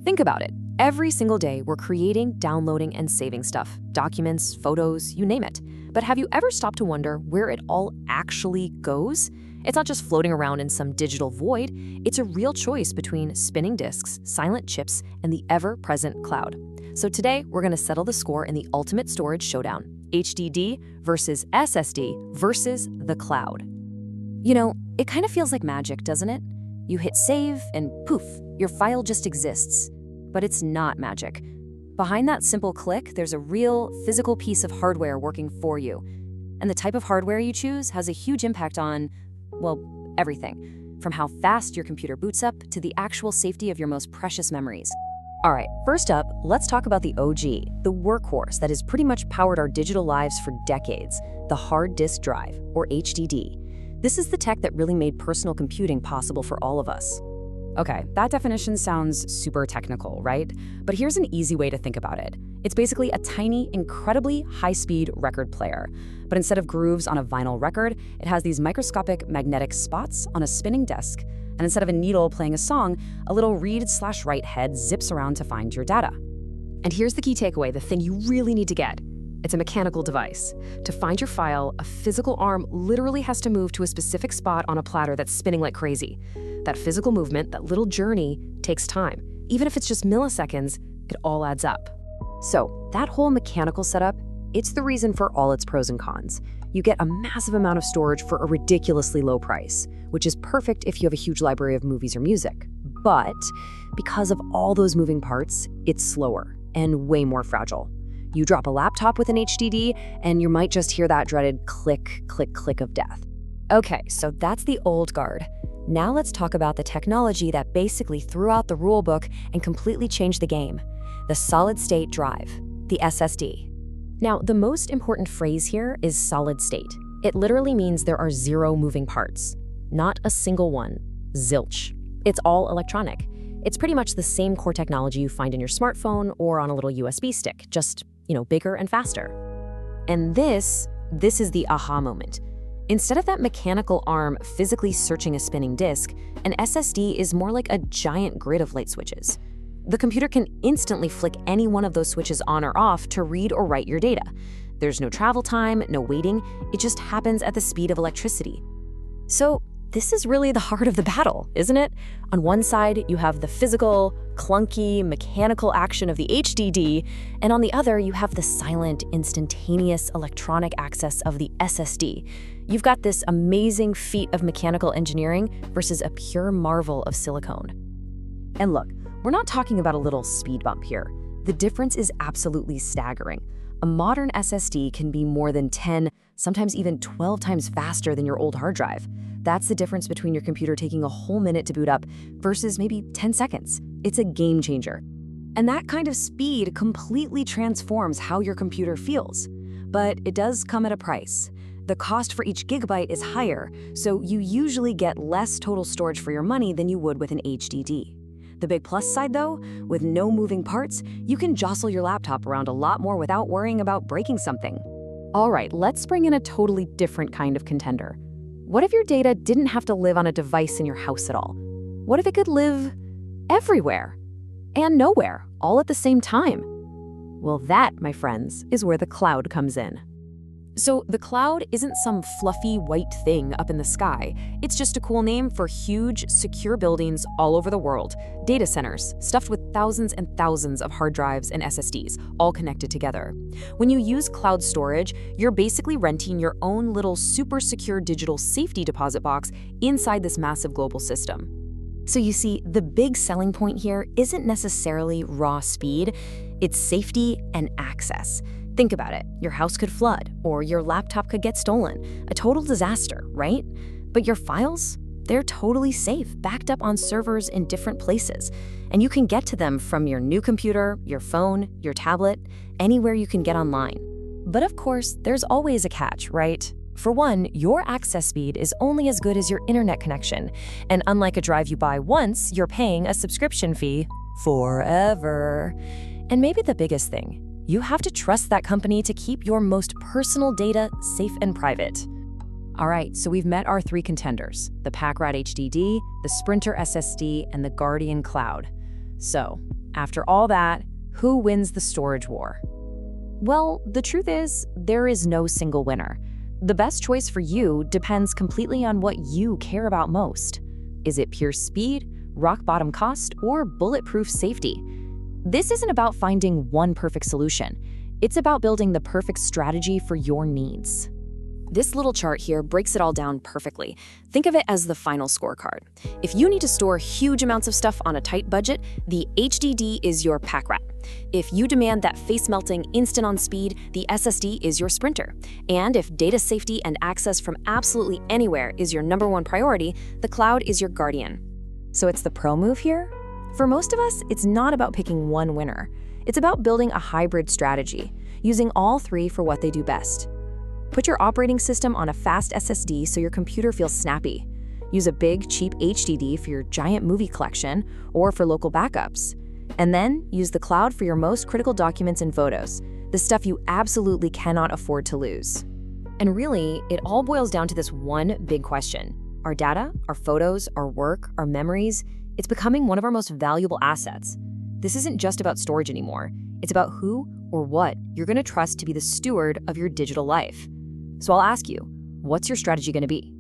Think about it. Every single day, we're creating, downloading, and saving stuff. Documents, photos, you name it. But have you ever stopped to wonder where it all actually goes? It's not just floating around in some digital void. It's a real choice between spinning disks, silent chips, and the ever-present cloud. So today, we're going to settle the score in the ultimate storage showdown. HDD versus SSD versus the cloud. You know, it kind of feels like magic, doesn't it? You hit save and poof, your file just exists. But it's not magic. Behind that simple click, there's a real physical piece of hardware working for you. And the type of hardware you choose has a huge impact on, well, everything. From how fast your computer boots up to the actual safety of your most precious memories. All right, first up, let's talk about the OG, the workhorse that has pretty much powered our digital lives for decades, the hard disk drive, or HDD. This is the tech that really made personal computing possible for all of us. Okay, that definition sounds super technical, right? But here's an easy way to think about it. It's basically a tiny, incredibly high-speed record player. But instead of grooves on a vinyl record, it has these microscopic magnetic spots on a spinning disk. And instead of a needle playing a song, a little read/write head zips around to find your data. And here's the key takeaway, the thing you really need to get. It's a mechanical device. To find your file, a physical arm literally has to move to a specific spot on a platter that's spinning like crazy. That physical movement, that little journey, takes time. Even if it's just milliseconds, it all adds up. So that whole mechanical setup, it's the reason for all its pros and cons. You get a massive amount of storage for a ridiculously low price, which is perfect if you have a huge library of movies or music. But because of all those moving parts, it's slower and way more fragile. You drop a laptop with an HDD, and you might just hear that dreaded click, click, click of death. Okay, so that's the old guard. Now let's talk about the technology that basically threw out the rule book and completely changed the game. The solid-state drive, the SSD. Now, the most important phrase here is solid state. It literally means there are zero moving parts. Not a single one. Zilch. It's all electronic. It's pretty much the same core technology you find in your smartphone or on a little USB stick, just, bigger and faster. And this is the aha moment. Instead of that mechanical arm physically searching a spinning disk, an SSD is more like a giant grid of light switches. The computer can instantly flick any one of those switches on or off to read or write your data. There's no travel time, no waiting, it just happens at the speed of electricity. So this is really the heart of the battle, isn't it? On one side, you have the physical, clunky, mechanical action of the HDD, and on the other, you have the silent, instantaneous electronic access of the SSD. You've got this amazing feat of mechanical engineering versus a pure marvel of silicone. And look, we're not talking about a little speed bump here. The difference is absolutely staggering. A modern SSD can be more than 10, sometimes even 12 times faster than your old hard drive. That's the difference between your computer taking a whole minute to boot up versus maybe 10 seconds. It's a game changer. And that kind of speed completely transforms how your computer feels. But it does come at a price. The cost for each gigabyte is higher, so you usually get less total storage for your money than you would with an HDD. The big plus side though, with no moving parts, you can jostle your laptop around a lot more without worrying about breaking something. All right, let's bring in a totally different kind of contender. What if your data didn't have to live on a device in your house at all? What if it could live everywhere and nowhere, all at the same time? Well, that, my friends, is where the cloud comes in. So the cloud isn't some fluffy white thing up in the sky. It's just a cool name for huge, secure buildings all over the world, data centers stuffed with thousands and thousands of hard drives and SSDs, all connected together. When you use cloud storage, you're basically renting your own little super secure digital safety deposit box inside this massive global system. So you see, the big selling point here isn't necessarily raw speed, it's safety and access. Think about it. Your house could flood, or your laptop could get stolen. A total disaster, right? But your files? They're totally safe, backed up on servers in different places. And you can get to them from your new computer, your phone, your tablet, anywhere you can get online. But of course, there's always a catch, right? For one, your access speed is only as good as your internet connection. And unlike a drive you buy once, you're paying a subscription fee forever. And maybe the biggest thing, you have to trust that company to keep your most personal data safe and private. All right, so we've met our three contenders, the Packrat HDD, the Sprinter SSD, and the Guardian Cloud. So, After all that, who wins the storage war? Well, the truth is, there is no single winner. The best choice for you depends completely on what you care about most. Is it pure speed, rock-bottom cost, or bulletproof safety? This isn't about finding one perfect solution. It's about building the perfect strategy for your needs. This little chart here breaks it all down perfectly. Think of it as the final scorecard. If you need to store huge amounts of stuff on a tight budget, the HDD is your pack rat. If you demand that face-melting, instant-on speed, the SSD is your sprinter. And if data safety and access from absolutely anywhere is your #1 priority, the cloud is your guardian. So it's the pro move here? For most of us, it's not about picking one winner. It's about building a hybrid strategy, using all three for what they do best. Put your operating system on a fast SSD so your computer feels snappy. Use a big, cheap HDD for your giant movie collection or for local backups. And then use the cloud for your most critical documents and photos, the stuff you absolutely cannot afford to lose. And really, it all boils down to this one big question. Our data, our photos, our work, our memories, it's becoming one of our most valuable assets. This isn't just about storage anymore. It's about who or what you're going to trust to be the steward of your digital life. So I'll ask you, what's your strategy going to be?